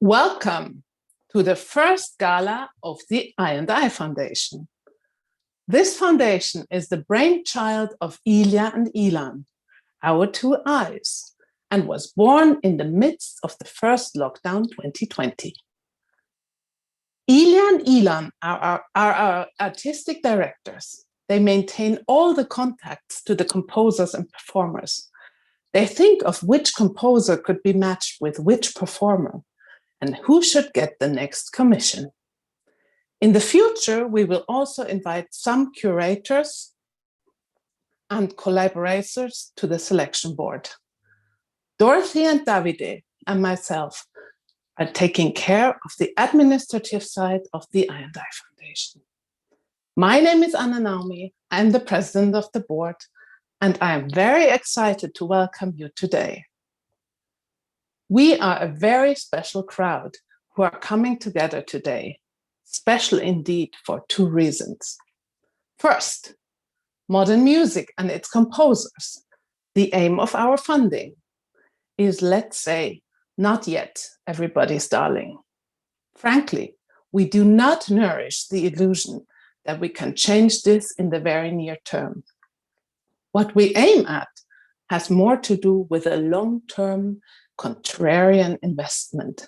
Welcome to the first gala of the I&I Foundation. This foundation is the brainchild of Ilya and Ilan, our two eyes, and was born in the midst of the first lockdown 2020. Ilya and Ilan are our artistic directors. They maintain all the contacts to the composers and performers. They think of which composer could be matched with which performer, and who should get the next commission. In the future, we will also invite some curators and collaborators to the selection board. Dorothy and Davide and myself are taking care of the administrative side of the I&I Foundation. My name is Anna Naomi. I'm the president of the board, and I am very excited to welcome you today. We are a very special crowd who are coming together today, special indeed for two reasons. First, modern music and its composers. The aim of our funding is, let's say, not yet everybody's darling. Frankly, we do not nourish the illusion that we can change this in the very near term. What we aim at has more to do with a long-term contrarian investment.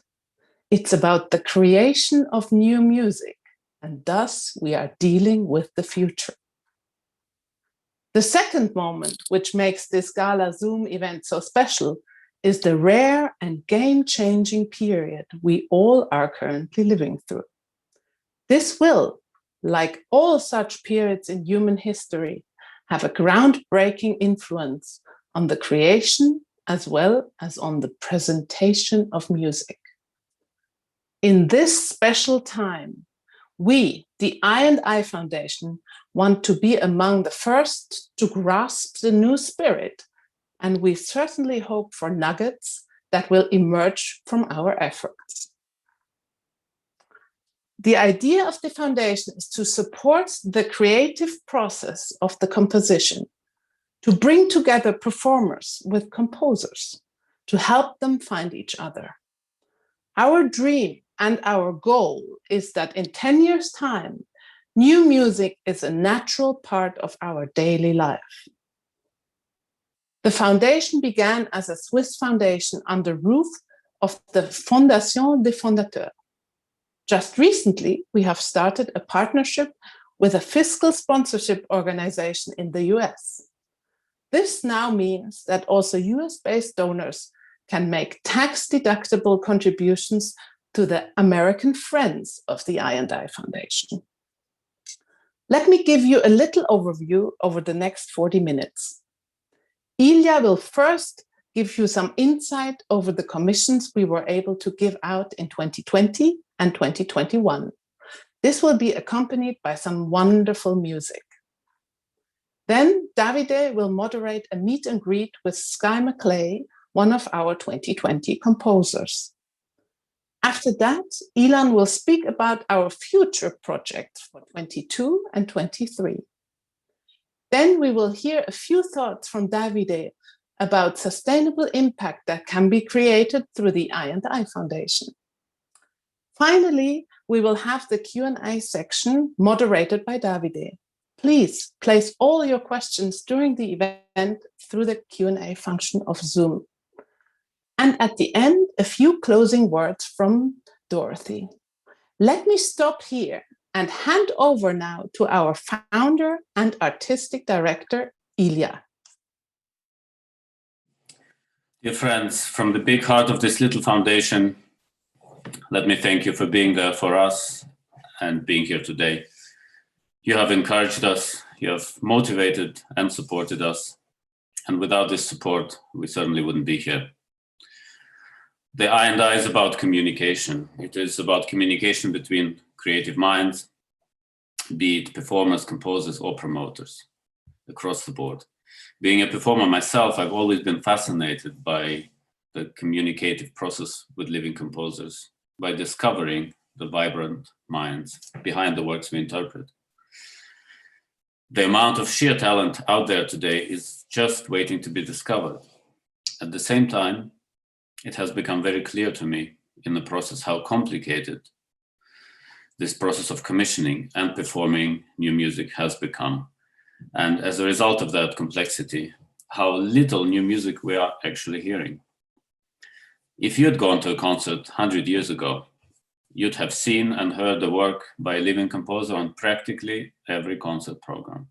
It's about the creation of new music, and thus we are dealing with the future. The second moment, which makes this Gala Zoom event so special, is the rare and game-changing period we all are currently living through. This will, like all such periods in human history, have a groundbreaking influence on the creation as well as on the presentation of music. In this special time, we, the I&I Foundation, want to be among the first to grasp the new spirit, and we certainly hope for nuggets that will emerge from our efforts. The idea of the foundation is to support the creative process of the composition, to bring together performers with composers, to help them find each other. Our dream and our goal is that in 10 years' time, new music is a natural part of our daily life. The foundation began as a Swiss foundation under roof of the Fondation des Fondateurs. Just recently, we have started a partnership with a fiscal sponsorship organization in the US. This now means that also US-based donors can make tax-deductible contributions to the American Friends of the I&I Foundation. Let me give you a little overview over the next 40 minutes. Ilya will first give you some insight over the commissions we were able to give out in 2020 and 2021. This will be accompanied by some wonderful music. Then Davide will moderate a meet and greet with Skye Mcclay, one of our 2020 composers. After that, Ilan will speak about our future projects for 22 and 23. Then we will hear a few thoughts from Davide about sustainable impact that can be created through the I&I Foundation. Finally, we will have the Q&A section moderated by Davide. Please place all your questions during the event through the Q&A function of Zoom. And at the end, a few closing words from Dorothy. Let me stop here and hand over now to our founder and artistic director, Ilya. Dear friends, from the big heart of this little foundation, let me thank you for being there for us and being here today. You have encouraged us, you have motivated and supported us, and without this support, we certainly wouldn't be here. The I&I is about communication. It is about communication between creative minds, be it performers, composers, or promoters, across the board. Being a performer myself, I've always been fascinated by the communicative process with living composers, by discovering the vibrant minds behind the works we interpret. The amount of sheer talent out there today is just waiting to be discovered. At the same time, it has become very clear to me in the process how complicated this process of commissioning and performing new music has become. And as a result of that complexity, how little new music we are actually hearing. If you had gone to a concert 100 years ago, you'd have seen and heard the work by a living composer on practically every concert program.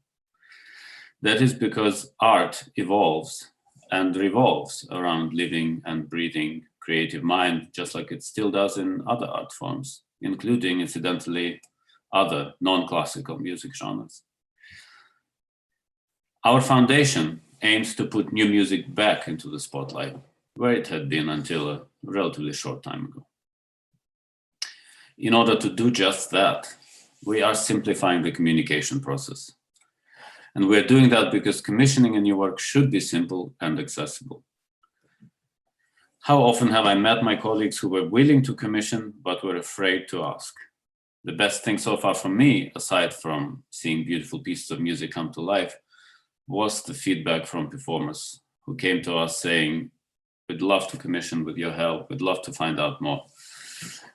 That is because art evolves and revolves around living and breathing creative mind, just like it still does in other art forms, including, incidentally, other non-classical music genres. Our foundation aims to put new music back into the spotlight, where it had been until a relatively short time ago. In order to do just that, we are simplifying the communication process. And we're doing that because commissioning a new work should be simple and accessible. How often have I met my colleagues who were willing to commission, but were afraid to ask? The best thing so far for me, aside from seeing beautiful pieces of music come to life, was the feedback from performers who came to us saying, we'd love to commission with your help, we'd love to find out more.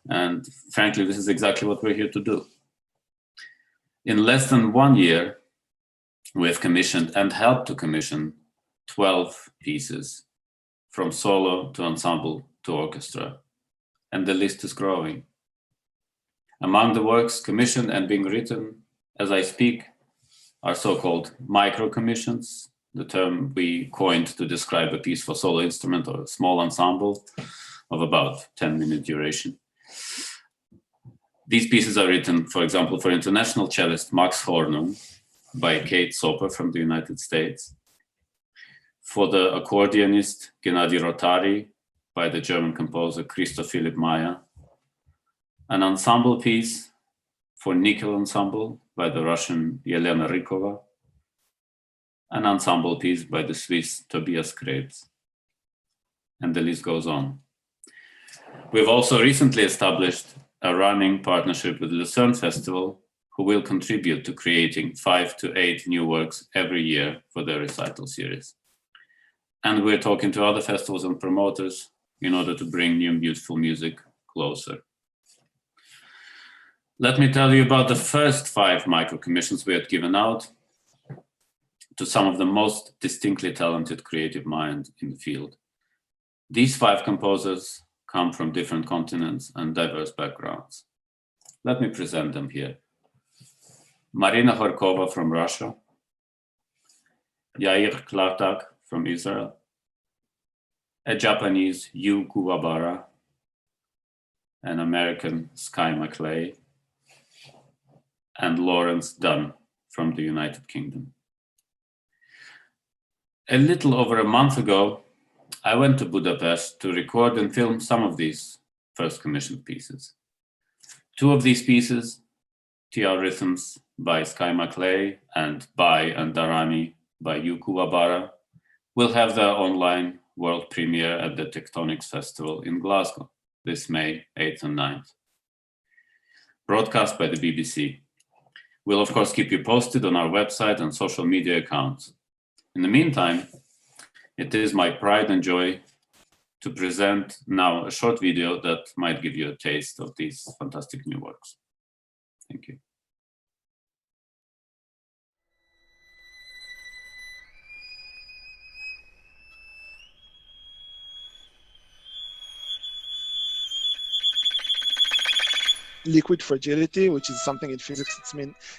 And frankly, this is exactly what we're here to do. In less than 1 year, we have commissioned and helped to commission 12 pieces, from solo to ensemble to orchestra, and the list is growing. Among the works commissioned and being written as I speak are so-called micro commissions, the term we coined to describe a piece for solo instrument or a small ensemble of about 10-minute duration. These pieces are written, for example, for international cellist Mark Hornung by Kate Soper from the United States, for the accordionist Gennady Rotary by the German composer Christoph Philipp Meyer, an ensemble piece for nickel ensemble by the Russian Elena Ricova, an ensemble piece by the Swiss Tobias Krebs, and the list goes on. We've also recently established a running partnership with the Lucerne Festival, who will contribute to creating 5 to 8 new works every year for their recital series. And we're talking to other festivals and promoters in order to bring new beautiful music closer. Let me tell you about the first 5 micro commissions we had given out to some of the most distinctly talented creative minds in the field. These 5 composers come from different continents and diverse backgrounds. Let me present them here. Marina Horkova from Russia, Yair Klartak from Israel, a Japanese Yu Kuwabara, an American Skye Mcclay, and Lawrence Dunn from the United Kingdom. A little over a month ago, I went to Budapest to record and film some of these first commissioned pieces. 2 of these pieces, TR Rhythms by Skye Macklay and Bai and Darani by Yu Kuwabara, will have their online world premiere at the Tectonics Festival in Glasgow this May 8th and 9th. Broadcast by the BBC. We'll of course keep you posted on our website and social media accounts. In the meantime, it is my pride and joy to present now a short video that might give you a taste of these fantastic new works. Thank you. Liquid fragility, which is something in physics.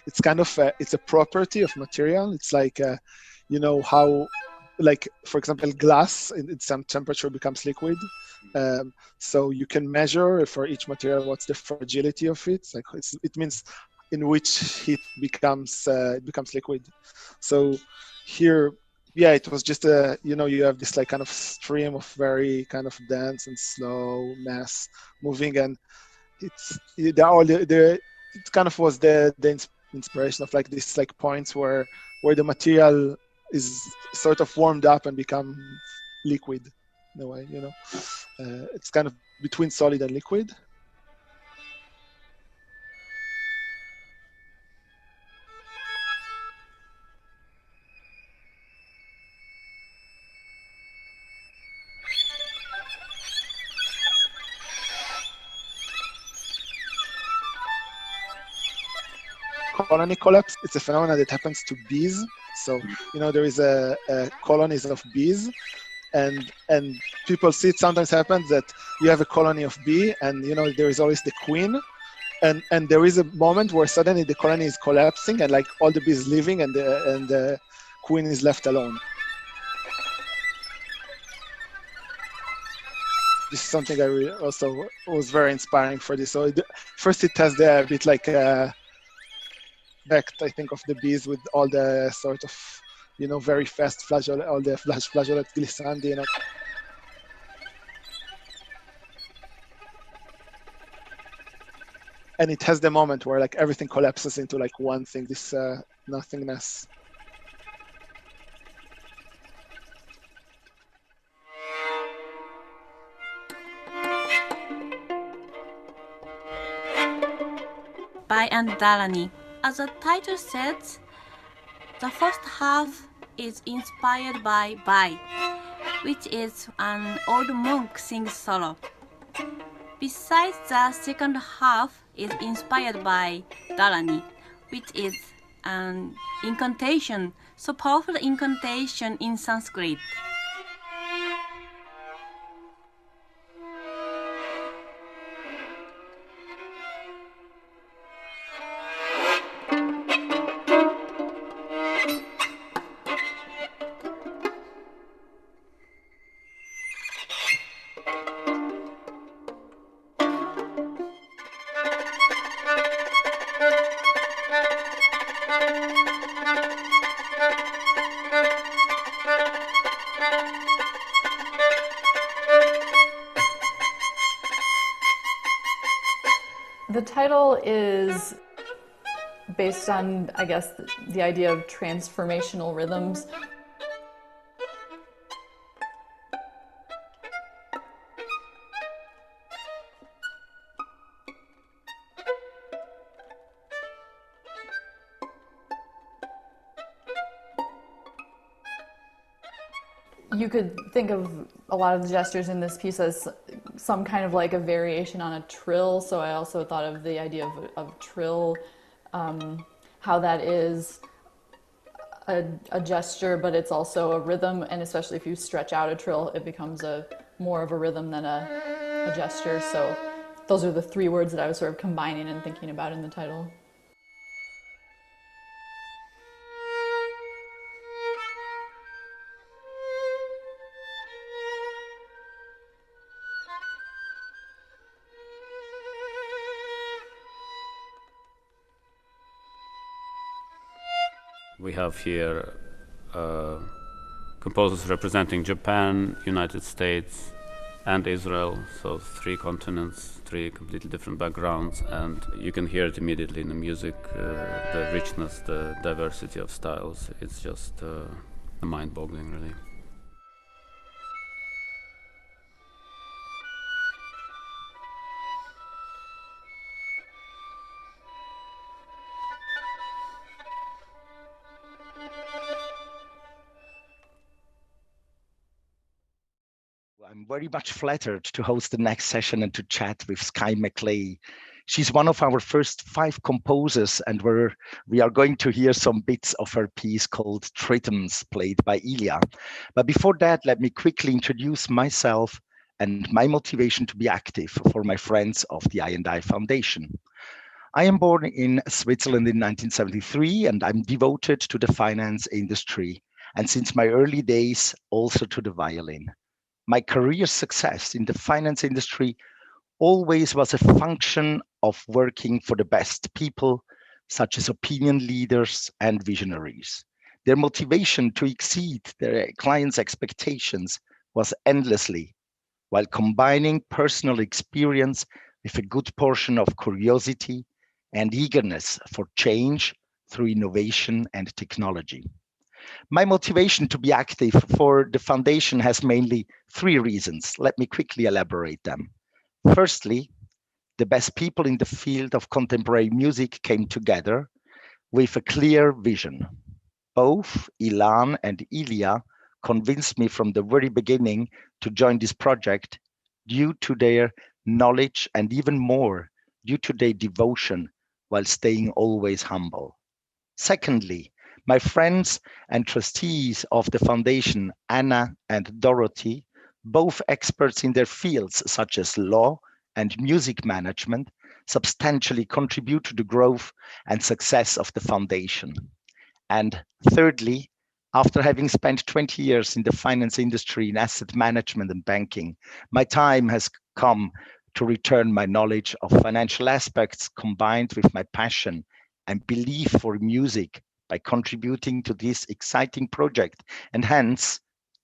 It's kind of it's a property of material. It's like you know how, like for example, glass in some temperature becomes liquid. So you can measure for each material what's the fragility of it. Like it means in which heat becomes liquid. So here, yeah, it was just you know, you have this like kind of stream of very kind of dense and slow mass moving, and it kind of was the inspiration of like this like points where the material is sort of warmed up and become liquid in a way, you know. It's kind of between solid and liquid. colony collapse. It's a phenomenon that happens to bees. So, there is a colonies of bees, and people see it sometimes happens that you have a colony of bee, and there is always the queen, and there is a moment where suddenly the colony is collapsing, and like all the bees leaving, and the queen is left alone. This is something I also was very inspiring for this. So first it has the bit like effect, I think, of the bees with all the sort of, very fast flageolet, all the flageolet glissandi, And it has the moment where like everything collapses into like one thing, this nothingness. By and Dalani. As the title says, the first half is inspired by, which is an old monk sings solo. Besides, the second half is inspired by Dalani, which is an incantation, so powerful incantation in Sanskrit. The title is based on, I guess, the idea of transformational rhythms. You could think of a lot of the gestures in this piece as some kind of like a variation on a trill. So I also thought of the idea of trill, how that is a gesture, but it's also a rhythm. And especially if you stretch out a trill, it becomes more of a rhythm than a gesture. So those are the three words that I was sort of combining and thinking about in the title. We have here composers representing Japan, United States, and Israel, so 3 continents, 3 completely different backgrounds, and you can hear it immediately in the music, the richness, the diversity of styles. It's just mind-boggling, really. I'm very much flattered to host the next session and to chat with Skye Mcclay. She's one of our first 5 composers, and we are going to hear some bits of her piece called Tritons, played by Ilya. But before that, let me quickly introduce myself and my motivation to be active for my friends of the I&I Foundation. I am born in Switzerland in 1973, and I'm devoted to the finance industry, and since my early days, also to the violin. My career success in the finance industry always was a function of working for the best people, such as opinion leaders and visionaries. Their motivation to exceed their clients' expectations was endlessly, while combining personal experience with a good portion of curiosity and eagerness for change through innovation and technology. My motivation to be active for the foundation has mainly 3 reasons. Let me quickly elaborate them. Firstly, the best people in the field of contemporary music came together with a clear vision. Both Ilan and Ilya convinced me from the very beginning to join this project due to their knowledge and even more due to their devotion while staying always humble. Secondly, my friends and trustees of the foundation, Anna and Dorothy, both experts in their fields such as law and music management, substantially contribute to the growth and success of the foundation. And thirdly, after having spent 20 years in the finance industry in asset management and banking, my time has come to return my knowledge of financial aspects combined with my passion and belief for music by contributing to this exciting project, and hence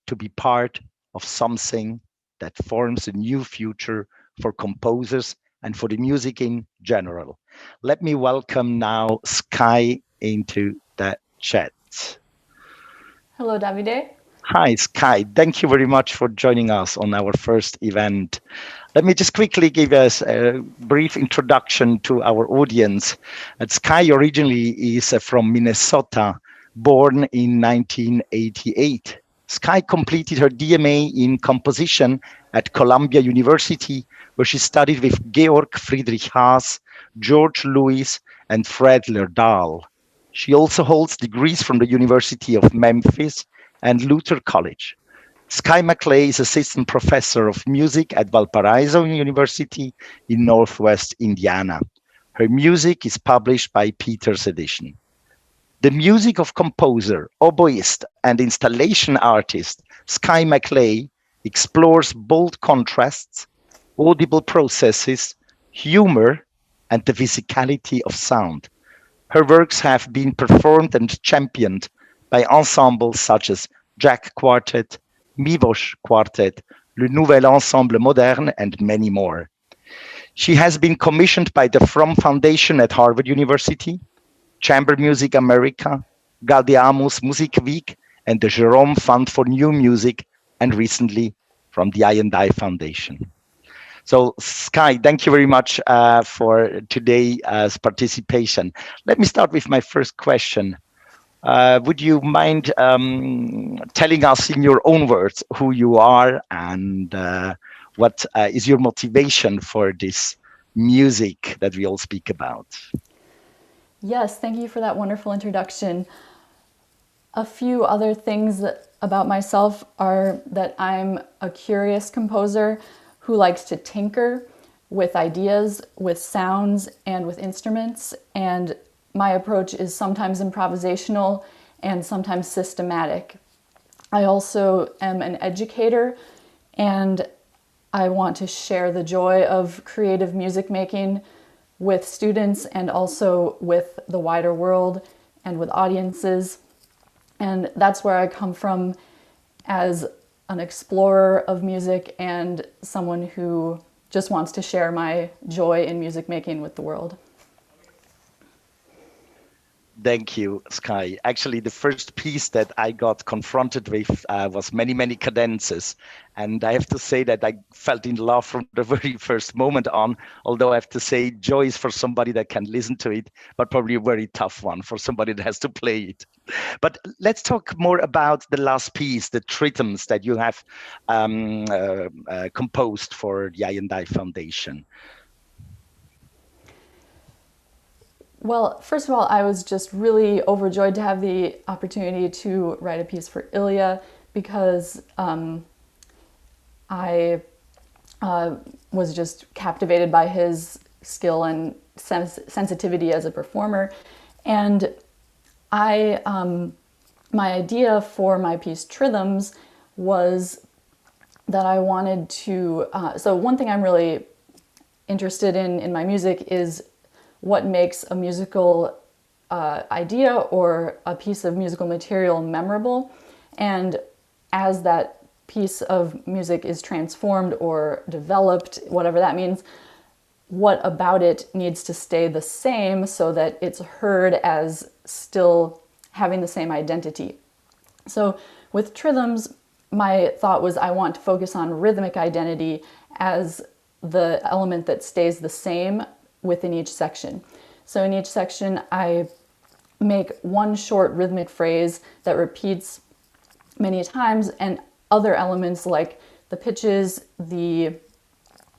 to be part of something that forms a new future for composers and for the music in general. Let me welcome now Skye into the chat. Hello, Davide. Hi, Skye. Thank you very much for joining us on our first event. Let me just quickly give us a brief introduction to our audience. Skye originally is from Minnesota, born in 1988. Skye completed her DMA in composition at Columbia University, where she studied with Georg Friedrich Haas, George Lewis, and Fred Lerdahl. She also holds degrees from the University of Memphis and Luther College. Skye Mcclay is assistant professor of music at Valparaiso University in Northwest Indiana. Her music is published by Peters Edition. The music of composer, oboist, and installation artist Skye Macklay explores bold contrasts, audible processes, humor, and the physicality of sound. Her works have been performed and championed by ensembles such as Jack Quartet, Mivosh Quartet, Le Nouvel Ensemble Moderne, and many more. She has been commissioned by the Fromm Foundation at Harvard University, Chamber Music America, Gaudeamus Musikweek, and the Jerome Fund for New Music, and recently from the I&I Foundation. So, Skye, thank you very much for today's participation. Let me start with my first question. Would you mind telling us in your own words who you are and what is your motivation for this music that we all speak about? Yes, thank you for that wonderful introduction. A few other things about myself are that I'm a curious composer who likes to tinker with ideas, with sounds, and with instruments. And my approach is sometimes improvisational and sometimes systematic. I also am an educator, and I want to share the joy of creative music making with students and also with the wider world and with audiences. And that's where I come from as an explorer of music and someone who just wants to share my joy in music making with the world. Thank you, Skye. Actually, the first piece that I got confronted with was many cadences. And I have to say that I felt in love from the very first moment on, although I have to say joy is for somebody that can listen to it, but probably a very tough one for somebody that has to play it. But let's talk more about the last piece, the Tritums that you have composed for the I&I Foundation. Well, first of all, I was just really overjoyed to have the opportunity to write a piece for Ilya because I was just captivated by his skill and sensitivity as a performer. And my idea for my piece Tritums was that I wanted to, so one thing I'm really interested in my music is what makes a musical idea or a piece of musical material memorable. And as that piece of music is transformed or developed, whatever that means, what about it needs to stay the same so that it's heard as still having the same identity. So with Tritums, my thought was I want to focus on rhythmic identity as the element that stays the same within each section. So in each section, I make one short rhythmic phrase that repeats many times, and other elements like the pitches, the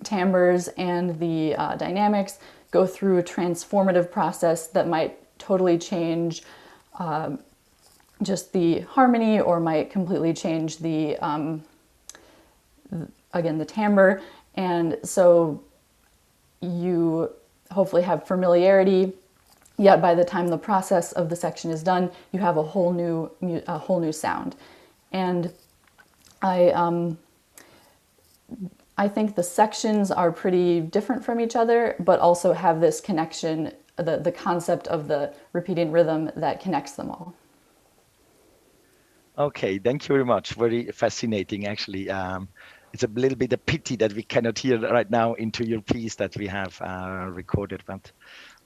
timbres, and the dynamics go through a transformative process that might totally change just the harmony, or might completely change the again, the timbre. And so you hopefully have familiarity, yet by the time the process of the section is done, you have a whole new sound. And I think the sections are pretty different from each other, but also have this connection, the concept of the repeating rhythm that connects them all. Okay, thank you very much. Very fascinating, actually. It's a little bit a pity that we cannot hear right now into your piece that we have recorded, but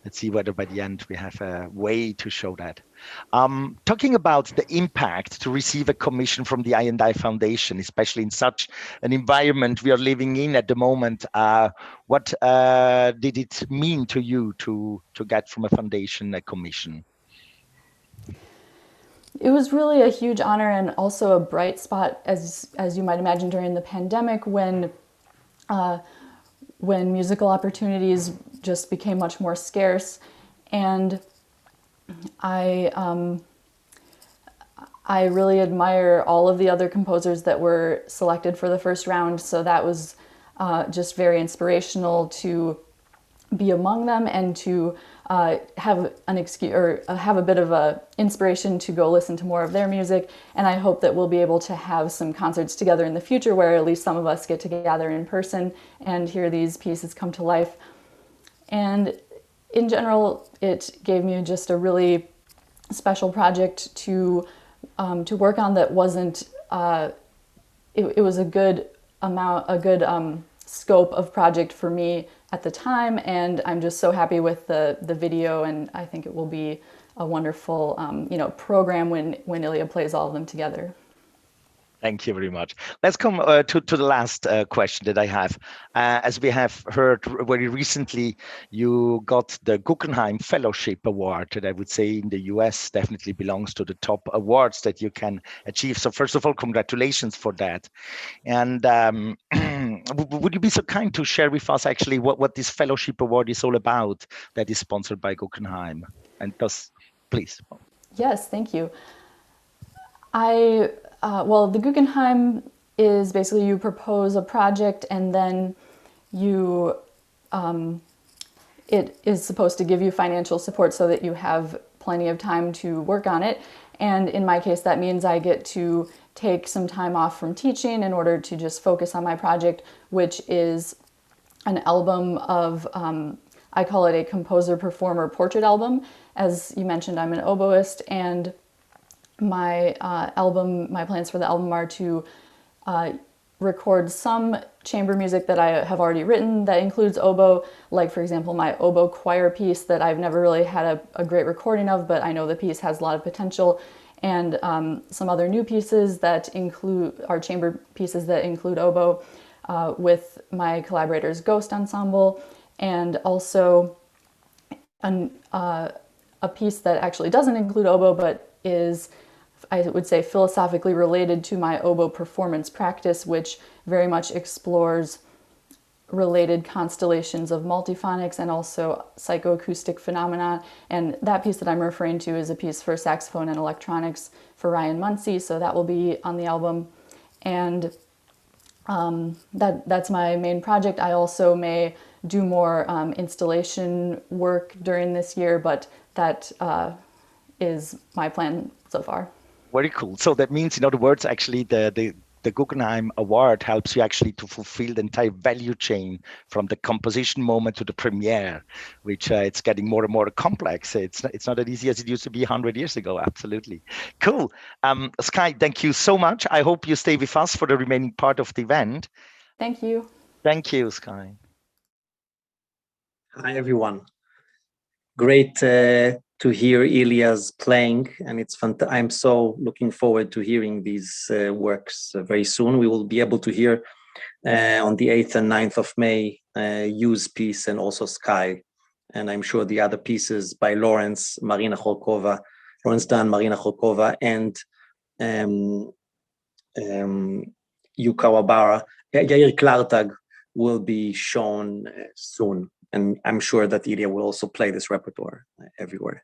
let's see whether by the end we have a way to show that. Talking about the impact to receive a commission from the I&I Foundation, especially in such an environment we are living in at the moment, what did it mean to you to get from a foundation a commission? It was really a huge honor, and also a bright spot, as you might imagine, during the pandemic, when musical opportunities just became much more scarce. And I really admire all of the other composers that were selected for the first round. So that was just very inspirational to be among them, and to have an excuse, or have a bit of a inspiration to go listen to more of their music. And I hope that we'll be able to have some concerts together in the future, where at least some of us get to gather in person and hear these pieces come to life. And in general, it gave me just a really special project to work on. That wasn't, it was a good scope of project for me at the time, and I'm just so happy with the video, and I think it will be a wonderful program when Ilya plays all of them together. Thank you very much. Let's come to the last question that I have. As we have heard very recently, you got the Guckenheim Fellowship Award, that I would say in the US definitely belongs to the top awards that you can achieve. So first of all, congratulations for that. And would you be so kind to share with us actually what this Fellowship Award is all about, that is sponsored by Guckenheim? And please. Yes, thank you. Well, the Guckenheim is basically, you propose a project, and then you, it is supposed to give you financial support so that you have plenty of time to work on it. And in my case, that means I get to take some time off from teaching in order to just focus on my project, which is an album of, I call it a composer-performer portrait album. As you mentioned, I'm an oboist, and my plans for the album are to record some chamber music that I have already written that includes oboe, like for example my oboe choir piece that I've never really had a great recording of, but I know the piece has a lot of potential, and some other new pieces that are chamber pieces that include oboe with my collaborators Ghost Ensemble, and also a piece that actually doesn't include oboe but is, I would say, philosophically related to my oboe performance practice, which very much explores related constellations of multiphonics and also psychoacoustic phenomena. And that piece that I'm referring to is a piece for saxophone and electronics for Ryan Muncie, so that will be on the album. And that's my main project. I also may do more installation work during this year, but that is my plan so far. Very cool. So that means, in other words, actually the Guggenheim Award helps you actually to fulfill the entire value chain from the composition moment to the premiere, which it's getting more and more complex. It's not as easy as it used to be 100 years ago. Absolutely. Cool. Skye, thank you so much. I hope you stay with us for the remaining part of the event. Thank you. Thank you, Skye. Hi, everyone. Great to hear Ilya's playing, and it's fun. I'm so looking forward to hearing these works very soon. We will be able to hear on the 8th and 9th of May Yu's piece, and also Skye, and I'm sure the other pieces by Lawrence Dunn, Marina Horkova, and Yu Kawabara, Yair Klartag will be shown soon. and I'm sure that Ilya will also play this repertoire everywhere.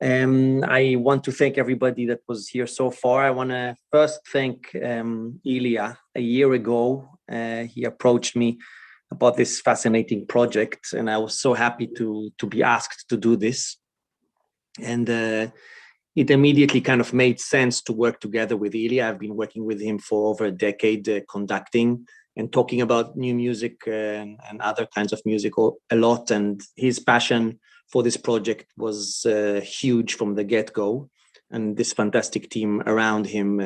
I want to thank everybody that was here so far. I want to first thank Ilya. A year ago, he approached me about this fascinating project, and I was so happy to be asked to do this. And it immediately kind of made sense to work together with Ilya. I've been working with him for over a decade, conducting and talking about new music and other kinds of music a lot. And his passion for this project was huge from the get-go. And this fantastic team around him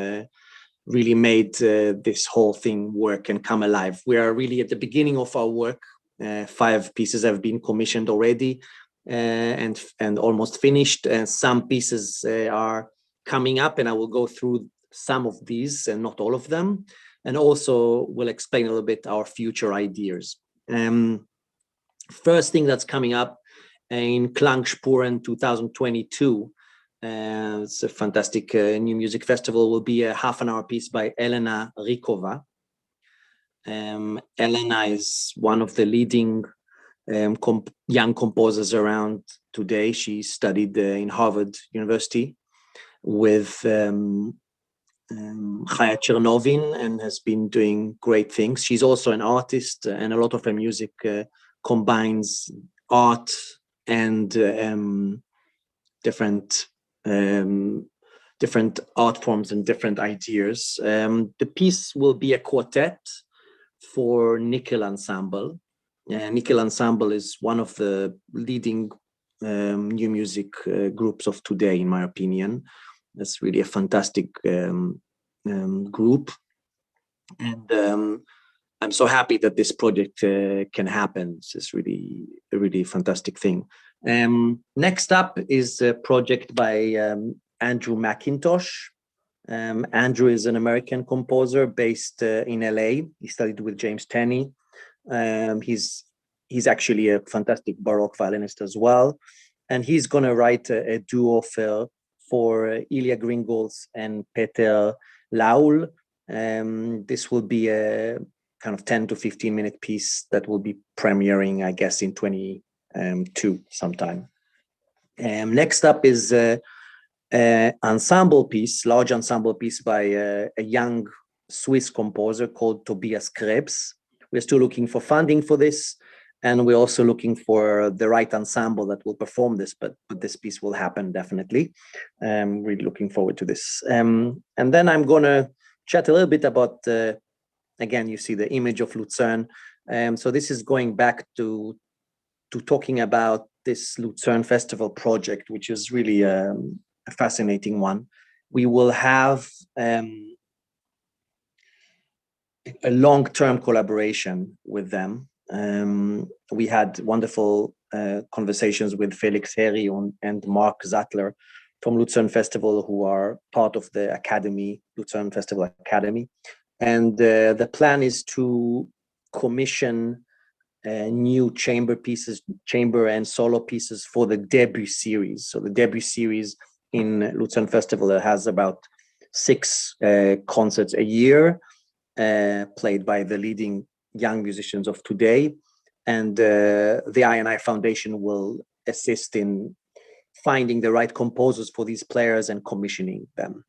really made this whole thing work and come alive. We are really at the beginning of our work. 5 pieces have been commissioned already and almost finished. And some pieces are coming up, and I will go through some of these and not all of them. And also we'll explain a little bit our future ideas. First thing that's coming up in Klangspuren 2022, it's a fantastic new music festival, will be a half-an-hour piece by Elena Ricova. Elena is one of the leading young composers around today. She studied in Harvard University with Chaya Chernovin and has been doing great things. She's also an artist, and a lot of her music combines art and different art forms and different ideas. The piece will be a quartet for Nickel Ensemble. Nickel Ensemble is one of the leading new music groups of today, in my opinion. It's really a fantastic group, and I'm so happy that this project can happen. It's really a really fantastic thing. Next up is a project by Andrew Mcintosh. Andrew is an American composer based in LA. He studied with James Tenney. He's actually a fantastic Baroque violinist as well, and he's going to write a duo for Ilya Gringolts and Peter Laul. This will be a kind of 10 to 15 minute piece that will be premiering, I guess, in 22 sometime. Next up is an ensemble piece, large ensemble piece by a young Swiss composer called Tobias Krebs. We're still looking for funding for this, and we're also looking for the right ensemble that will perform this, but this piece will happen definitely. Really looking forward to this. And then I'm going to chat a little bit about, again, you see the image of Lucerne. So this is going back to talking about this Lucerne Festival project, which is really a fascinating one. We will have a long-term collaboration with them. We had wonderful conversations with Felix Heri and Mark Sattler from Lucerne Festival, who are part of the Academy, Lucerne Festival Academy. And the plan is to commission new chamber and solo pieces for the debut series. So the debut series in Lucerne Festival has about 6 concerts a year, played by the leading young musicians of today. And the I&I Foundation will assist in finding the right composers for these players and commissioning them.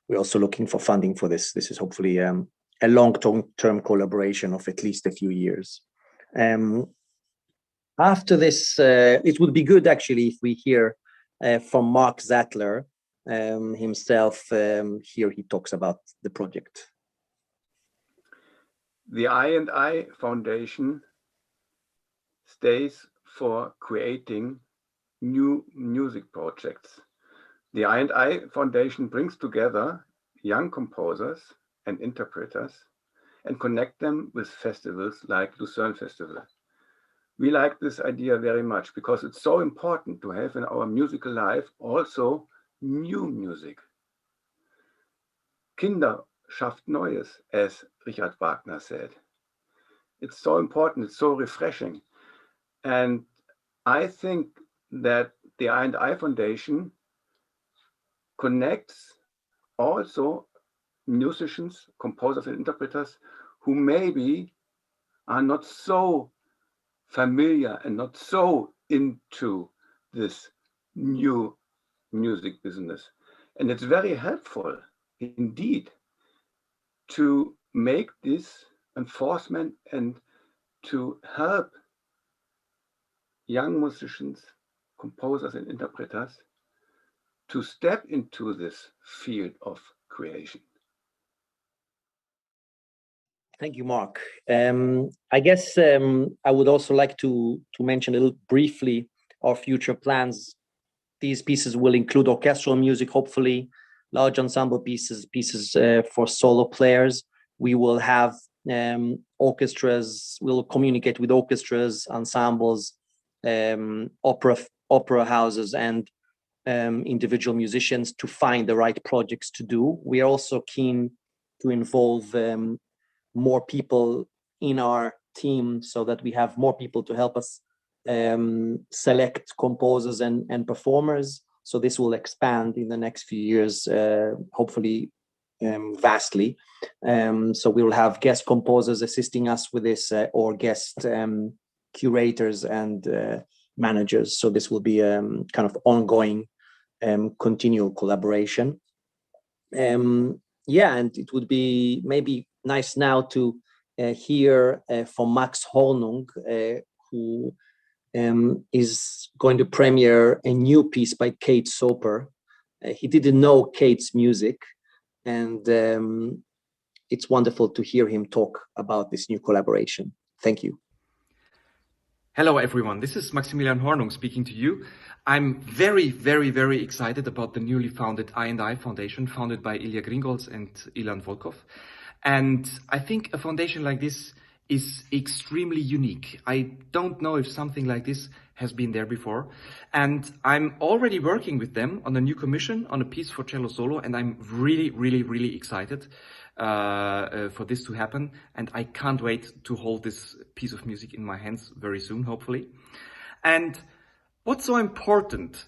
We're also looking for funding for this. This is hopefully a long-term collaboration of at least a few years. After this, it would be good actually if we hear from Mark Sattler himself. Here he talks about the project. The I&I Foundation stays for creating new music projects. The I&I Foundation brings together young composers and interpreters and connect them with festivals like Lucerne Festival. We like this idea very much because it's so important to have in our musical life also new music. Kinder schafft Neues, as Richard Wagner said. It's so important, it's so refreshing. And I think that the I&I Foundation connects also musicians, composers and interpreters who maybe are not so familiar and not so into this new music business. And it's very helpful indeed to make this enforcement and to help young musicians, composers and interpreters to step into this field of creation. Thank you, Mark. I guess I would also like to mention a little briefly our future plans. These pieces will include orchestral music, hopefully, large ensemble pieces for solo players. We will have orchestras, we'll communicate with orchestras, ensembles, opera houses, and individual musicians to find the right projects to do. We are also keen to involve more people in our team so that we have more people to help us select composers and performers. So this will expand in the next few years, hopefully vastly. So we will have guest composers assisting us with this, or guest curators and managers. So this will be kind of ongoing, continual collaboration. Yeah, and it would be maybe nice now to hear from Max Hornung, who is going to premiere a new piece by Kate Soper. He didn't know Kate's music, and it's wonderful to hear him talk about this new collaboration. Thank you. Hello, everyone. This is Maximilian Hornung speaking to you. I'm very, very, very excited about the newly founded I&I Foundation, founded by Ilya Gringolts and Ilan Volkov. And I think a foundation like this is extremely unique. I don't know if something like this has been there before. And I'm already working with them on a new commission on a piece for cello solo. And I'm really, really, really excited for this to happen. And I can't wait to hold this piece of music in my hands very soon, hopefully. And what's so important,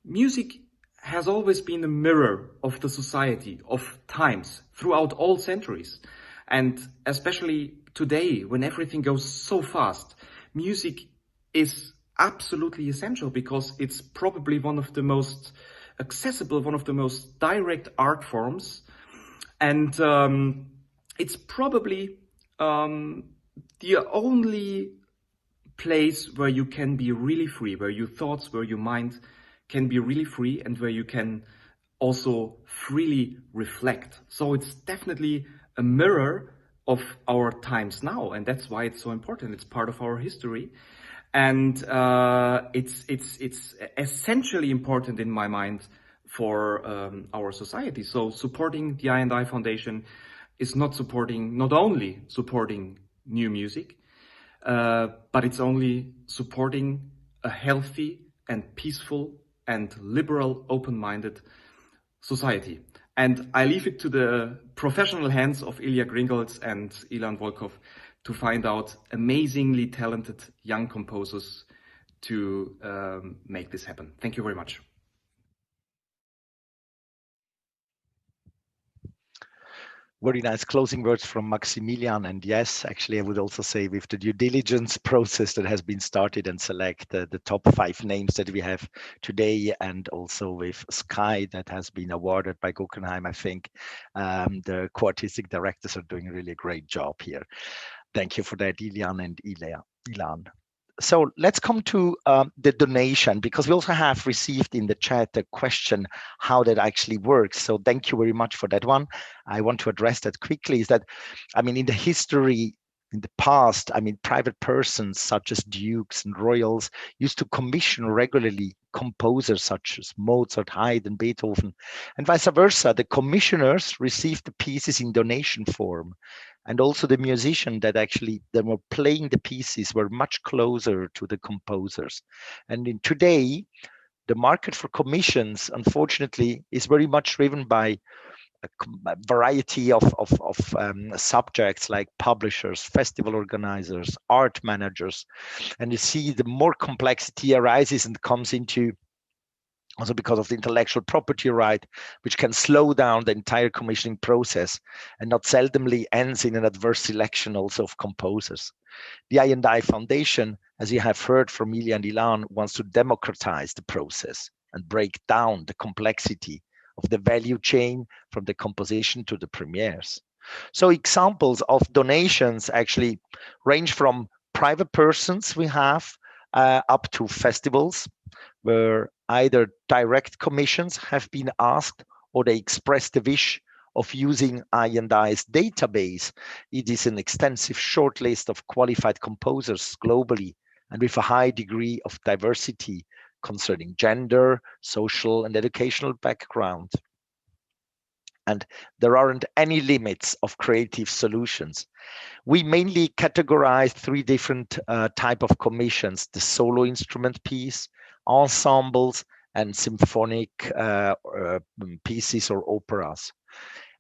music has always been a mirror of the society, of times, throughout all centuries. And especially today, when everything goes so fast, music is absolutely essential because it's probably one of the most accessible, one of the most direct art forms. And it's probably the only place where you can be really free, where your thoughts, where your mind can be really free, and where you can also freely reflect. So it's definitely a mirror of our times now, and that's why it's so important. It's part of our history, and it's essentially important in my mind for our society. So supporting the I&I Foundation is not only supporting new music, but it's only supporting a healthy and peaceful and liberal, open-minded society. And I leave it to the professional hands of Ilya Gringolts and Ilan Volkov to find out amazingly talented young composers to make this happen. Thank you very much. Very nice closing words from Maximilian. And yes, actually, I would also say with the due diligence process that has been started and select the top 5 names that we have today, and also with Skye that has been awarded by Guckenheim, I think the co-artistic directors are doing really a great job here. Thank you for that, Ilan and Ilan. So let's come to the donation, because we also have received in the chat a question how that actually works. So thank you very much for that one. I want to address that quickly. Is that, I mean, in the history, in the past, I mean, private persons such as dukes and royals used to commission regularly composers such as Mozart, Haydn, Beethoven, and vice versa. The commissioners received the pieces in donation form. And also the musician that were playing the pieces were much closer to the composers. And in today, the market for commissions, unfortunately, is very much driven by a variety of subjects like publishers, festival organizers, art managers. And you see the more complexity arises and comes into also because of the intellectual property right, which can slow down the entire commissioning process and not seldomly ends in an adverse selection also of composers. The I&I Foundation, as you have heard from Ilya and Ilan, wants to democratize the process and break down the complexity of the value chain from the composition to the premieres. So examples of donations actually range from private persons we have up to festivals, where either direct commissions have been asked or they express the wish of using I&I's database. It is an extensive shortlist of qualified composers globally and with a high degree of diversity concerning gender, social, and educational background. And there aren't any limits of creative solutions. We mainly categorize three different type of commissions: the solo instrument piece, ensembles, and symphonic pieces or operas.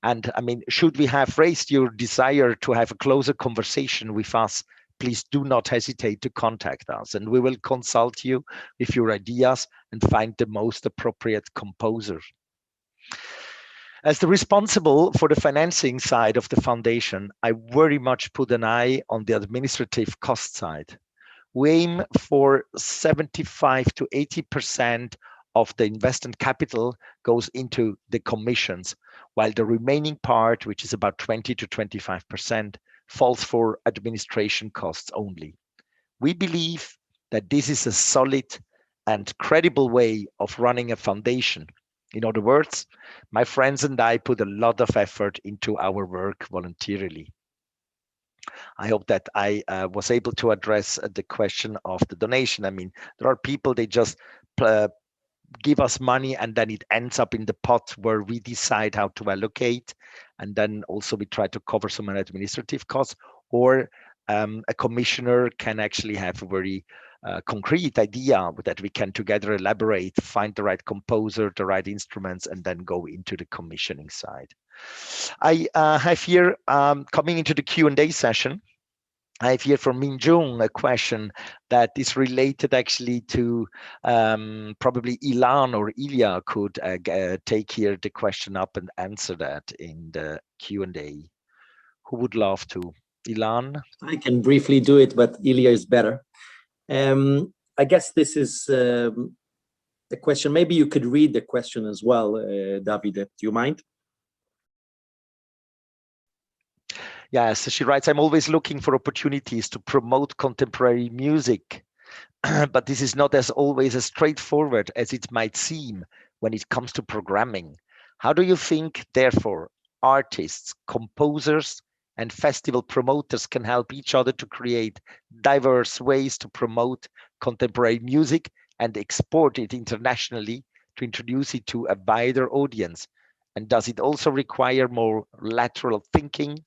And I mean, should we have raised your desire to have a closer conversation with us, please do not hesitate to contact us, and we will consult you with your ideas and find the most appropriate composer. As the responsible for the financing side of the foundation, I very much put an eye on the administrative cost side. We aim for 75 to 80% of the invested capital goes into the commissions, while the remaining part, which is about 20 to 25%, falls for administration costs only. We believe that this is a solid and credible way of running a foundation. In other words, my friends and I put a lot of effort into our work voluntarily. I hope that I was able to address the question of the donation. I mean, there are people, they just give us money and then it ends up in the pot where we decide how to allocate. And then also we try to cover some administrative costs, or a commissioner can actually have a very concrete idea that we can together elaborate, find the right composer, the right instruments, and then go into the commissioning side. I have here, coming into the Q&A session, I have here from Min Jung a question that is related actually to probably Ilan or Ilya could take here the question up and answer that in the Q&A. Who would love to? Ilan? I can briefly do it, but Ilya is better. I guess this is the question. Maybe you could read the question as well, Davide. Do you mind? Yes, she writes, I'm always looking for opportunities to promote contemporary music, but this is not as always as straightforward as it might seem when it comes to programming. How do you think, therefore, artists, composers, and festival promoters can help each other to create diverse ways to promote contemporary music and export it internationally to introduce it to a wider audience? And does it also require more lateral thinking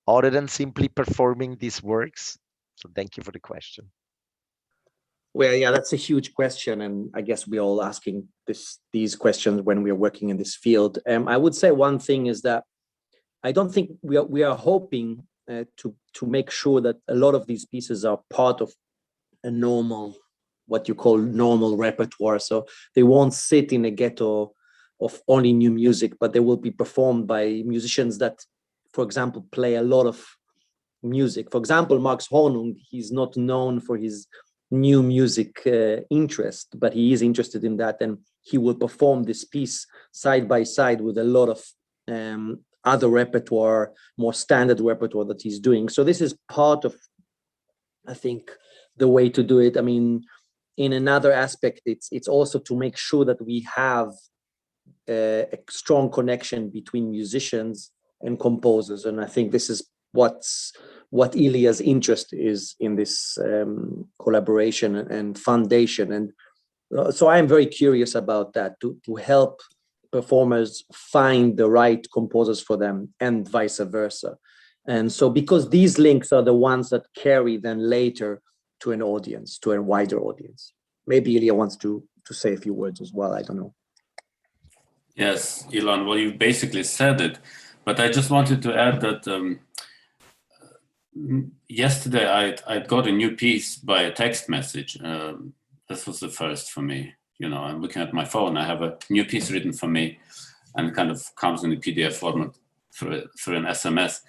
other than simply performing these works? So thank you for the question. Well, yeah, that's a huge question. And I guess we're all asking these questions when we're working in this field. I would say one thing is that I don't think we are hoping to make sure that a lot of these pieces are part of a normal, what you call normal repertoire. So they won't sit in a ghetto of only new music, but they will be performed by musicians that, for example, play a lot of music. For example, Mark Hornung, he's not known for his new music interest, but he is interested in that, and he will perform this piece side by side with a lot of other repertoire, more standard repertoire that he's doing. So this is part of, I think, the way to do it. I mean, in another aspect, it's also to make sure that we have a strong connection between musicians and composers. And I think this is what Ilya's interest is in this collaboration and foundation. And so I'm very curious about that, to help performers find the right composers for them and vice versa. And so because these links are the ones that carry then later to an audience, to a wider audience. Maybe Ilya wants to say a few words as well, I don't know. Yes, Ilan, well, you basically said it, but I just wanted to add that yesterday I got a new piece by a text message. This was the first for me. You know, I'm looking at my phone, I have a new piece written for me, and it kind of comes in the PDF format through an SMS.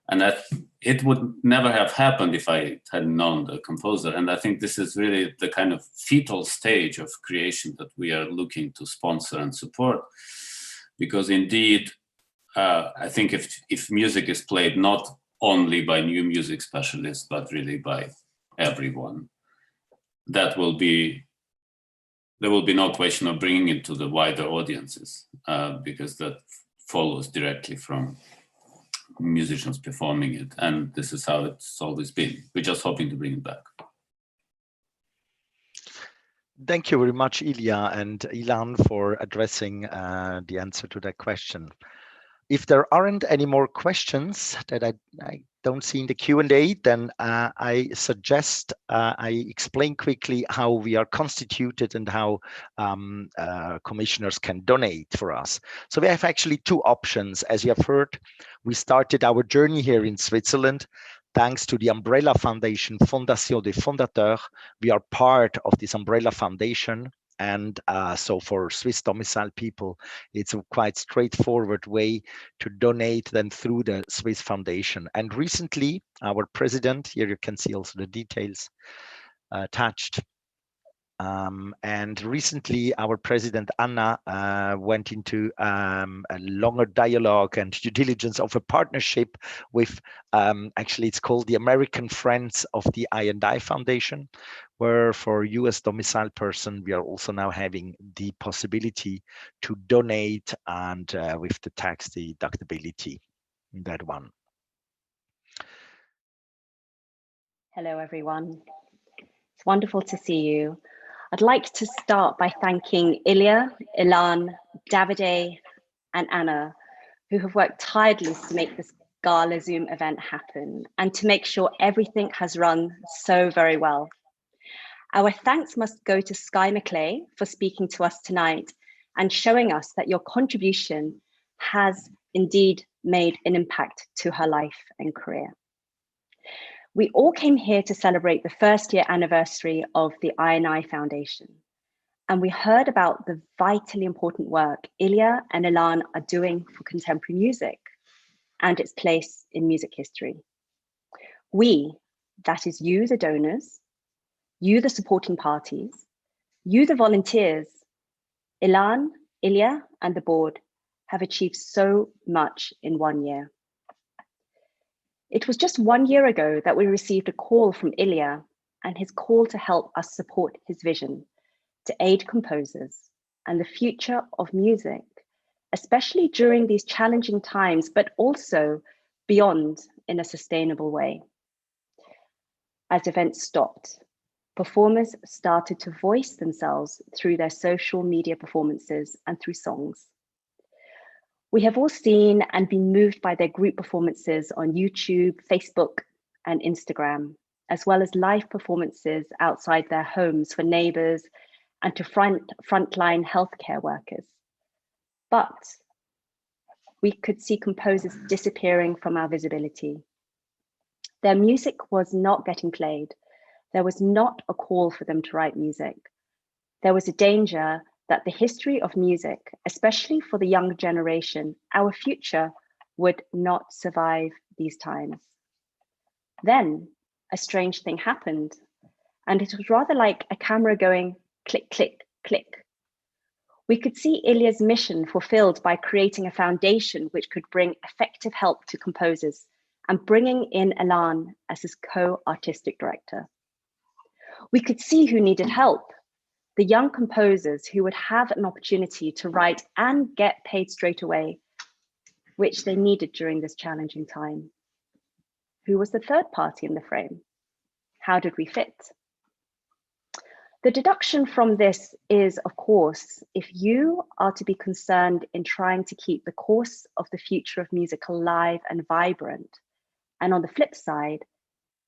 And that it would never have happened if I hadn't known the composer. And I think this is really the kind of fetal stage of creation that we are looking to sponsor and support. Because indeed, I think if music is played not only by new music specialists, but really by everyone, there will be no question of bringing it to the wider audiences, because that follows directly from musicians performing it. And this is how it's always been. We're just hoping to bring it back. Thank you very much, Ilya and Ilan, for addressing the answer to that question. If there aren't any more questions that I don't see in the Q&A, then I suggest I explain quickly how we are constituted and how commissioners can donate for us. So we have actually two options. As you have heard, we started our journey here in Switzerland thanks to the umbrella foundation Fondation des Fondateurs. We are part of this umbrella foundation. And so for Swiss domicile people, it's a quite straightforward way to donate them through the Swiss Foundation. And recently, our president, here you can see also the details attached. And recently, our president, Anna, went into a longer dialogue and due diligence of a partnership with, actually, it's called the American Friends of the I&I Foundation, where for US domicile person, we are also now having the possibility to donate and with the tax deductibility in that one. Hello, everyone. It's wonderful to see you. I'd like to start by thanking Ilya, Ilan, Davide, and Anna, who have worked tirelessly to make this Gala Zoom event happen and to make sure everything has run so very well. Our thanks must go to Skye Mcclay for speaking to us tonight and showing us that your contribution has indeed made an impact to her life and career. We all came here to celebrate the first year anniversary of the I&I Foundation, and we heard about the vitally important work Ilya and Ilan are doing for contemporary music and its place in music history. We, that is you, the donors, you, the supporting parties, you, the volunteers, Ilan, Ilya, and the board have achieved so much in 1 year. It was just 1 year ago that we received a call from Ilya and his call to help us support his vision to aid composers and the future of music, especially during these challenging times, but also beyond in a sustainable way. As events stopped, performers started to voice themselves through their social media performances and through songs. We have all seen and been moved by their group performances on YouTube, Facebook, and Instagram, as well as live performances outside their homes for neighbors and to frontline healthcare workers. But we could see composers disappearing from our visibility. Their music was not getting played. There was not a call for them to write music. There was a danger that the history of music, especially for the young generation, our future, would not survive these times. Then a strange thing happened, and it was rather like a camera going click, click, click. We could see Ilya's mission fulfilled by creating a foundation which could bring effective help to composers and bringing in Ilan as his co-artistic director. We could see who needed help. The young composers who would have an opportunity to write and get paid straight away, which they needed during this challenging time. Who was the third party in the frame? How did we fit? The deduction from this is, of course, if you are to be concerned in trying to keep the course of the future of music alive and vibrant, and on the flip side,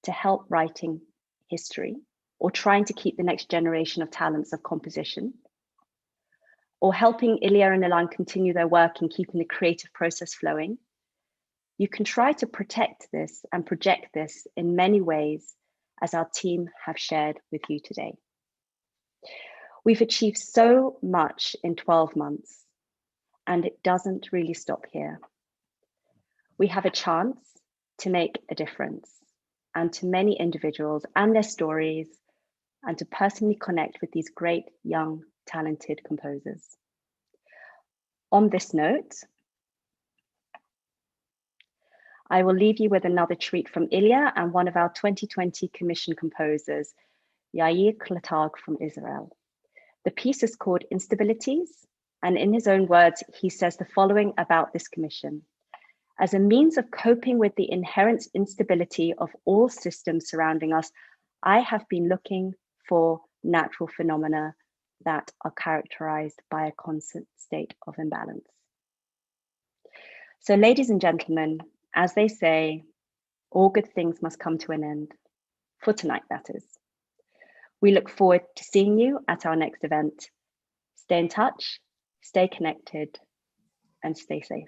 to help writing history, or trying to keep the next generation of talents of composition, or helping Ilya and Ilan continue their work in keeping the creative process flowing, you can try to protect this and project this in many ways, as our team have shared with you today. We've achieved so much in 12 months, and it doesn't really stop here. We have a chance to make a difference, and to many individuals and their stories, and to personally connect with these great, young, talented composers. On this note, I will leave you with another treat from Ilya and one of our 2020 commission composers, Yair Klatarg from Israel. The piece is called Instabilities, and in his own words, he says the following about this commission. As a means of coping with the inherent instability of all systems surrounding us, I have been looking for natural phenomena that are characterized by a constant state of imbalance. So, ladies and gentlemen, as they say, all good things must come to an end. For tonight, that is. We look forward to seeing you at our next event. Stay in touch, stay connected, and stay safe.